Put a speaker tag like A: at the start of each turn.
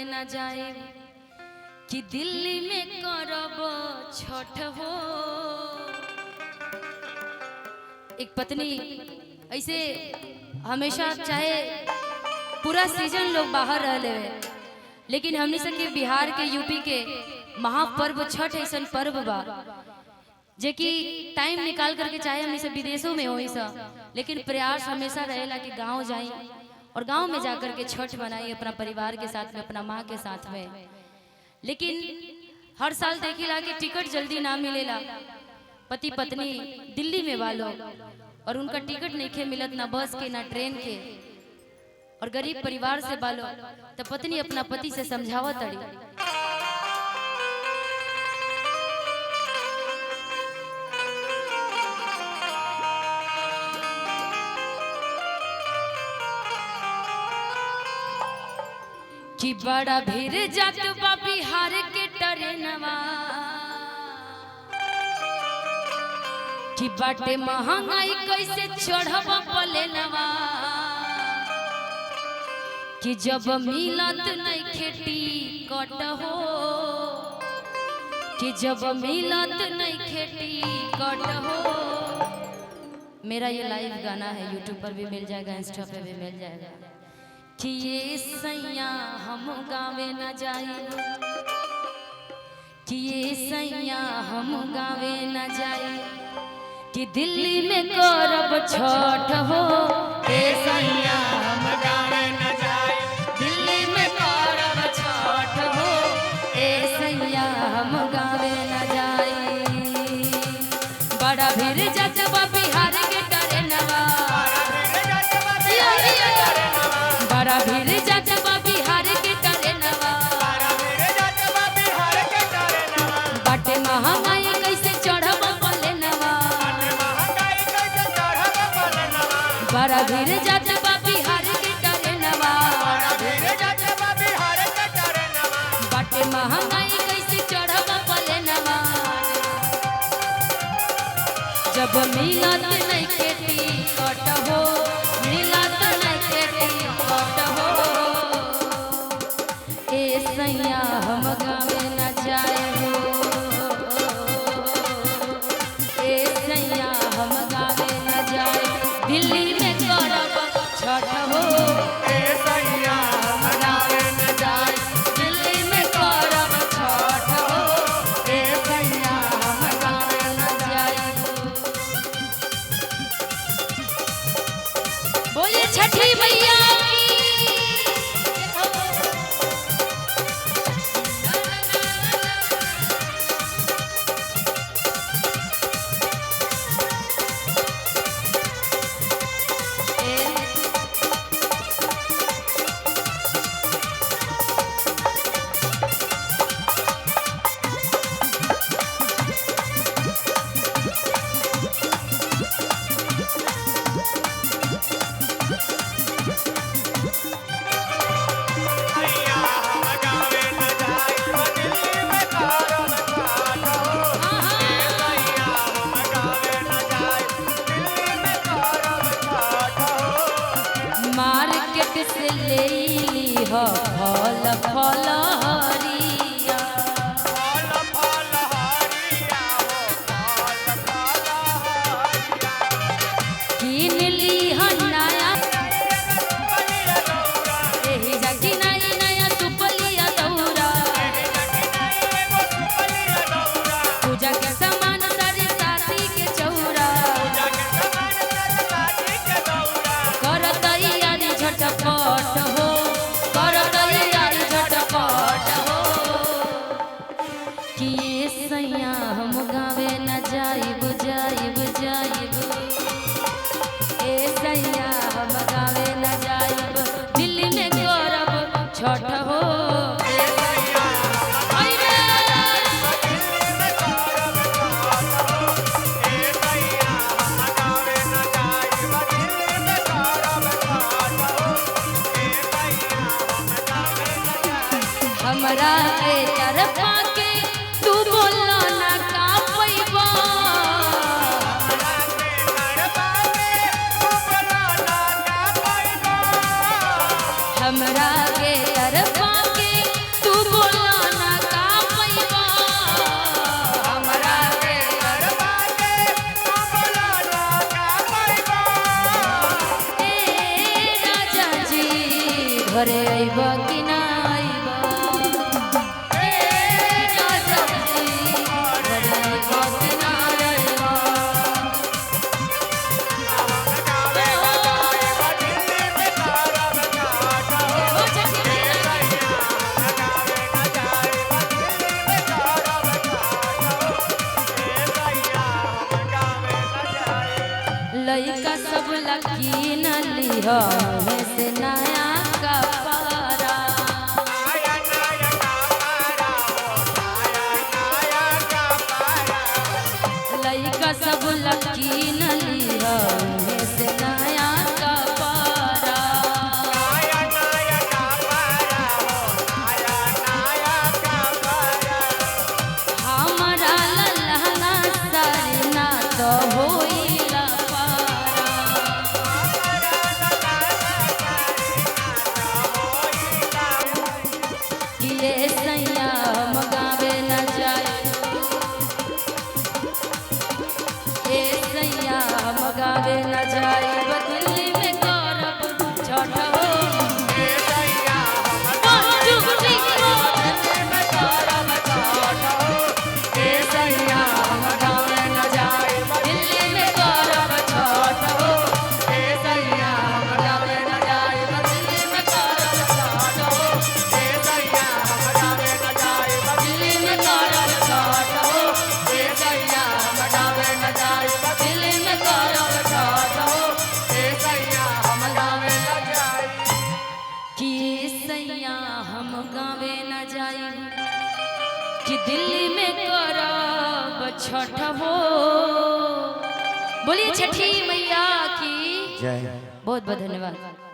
A: न जाए कि दिल्ली में करब छठ हो। एक पत्नी ऐसे हमेशा चाहे पूरा सीजन लोग बाहर रह ले, लेकिन हमने सके बिहार के यूपी के महापर्व छठ ऐसा पर्व बा जे कि टाइम निकाल करके चाहे हमने से विदेशों में हो ऐसा, लेकिन प्रयास हमेशा रहेला कि गांव जाए और गांव में जाकर के छठ बनाई अपना परिवार के साथ में, अपना माँ के साथ में। लेकिन हर साल देखिला कि टिकट जल्दी ना मिलेला, पति पत्नी दिल्ली में वालों और उनका टिकट नहीं खे मिलत, ना बस के ना ट्रेन के, और गरीब परिवार से बालो तो पत्नी अपना पति से समझावत तड़ी कि बड़ा भीड़ जात बा बिहार के ट्रेनवा, कि बाटे महंगाई कैसे चढ़ब प्लेनवा, कि जब मिलत नहीं खेती कट हो, कि जब मिलत नहीं खेती कट हो। मेरा ये लाइव गाना है, यूट्यूब पर भी मिल जाएगा, इंस्टा पे भी मिल जाएगा। कि ये सैया हम गावे न जाए, कि ये सैया हम गावे न जाए, कि दिल्ली में करब छठ हो। ए सैया हम गावे न जाए, दिल्ली में करब छठ हो। ए सैया हम गावे न जाए, बड़ा भीड़ जतबा बिहार के ट्रेनवा, बड़ा भीड़ जतबा बिहार के ट्रेनवा, बाटे महंगाई कैसे चढ़ब प्लेनवा, बड़ा भीड़ जतबा बिहार के ट्रेनवा, बाटे महंगाई कैसे चढ़ब प्लेनवा, जब मिलत नहीं खेती कट हो, मिलत नहीं खेती कट हो। ए सैया हम गावे न जाए हो, ए सैया हम गावे न जाए, दिल्ली में करब छठ हो। ए सैया हम गावे न जाए, दिल्ली में करब छठ हो। ए सैया हम गावे न जाए। बोलिए छठी मैया की। मार्केट से ले ली हो फल फल हरिया, किन ली हो नया, एही जाके नया नया सुपलिया दौरा, पूजा के सामान सारी साथी के चौरा, कर तैयारी झटपट हो, कर तैयारी झटपट हो। कि ये सैया हम गावे न जाइब जाइब जाइब, ए सैया हम गावे न जाइब, दिल्ली में करब छठ हो। ए सैया हमरा के तरफा के तू बोला ना का पैबा, हमरा के तरफा के लिहा से नया कपड़ा लइका सब लकी न लिहा से नया कपड़ा हमारा ललहना सारी ना तो होइला पारा ये सैया मगावे न जाए ये सैया मगावे न जाए दिल्ली में करब छठ हो हम गावे न जाई कि दिल्ली में करब छठ हो। बोलिए छठी मैया की जय। बहुत बहुत धन्यवाद।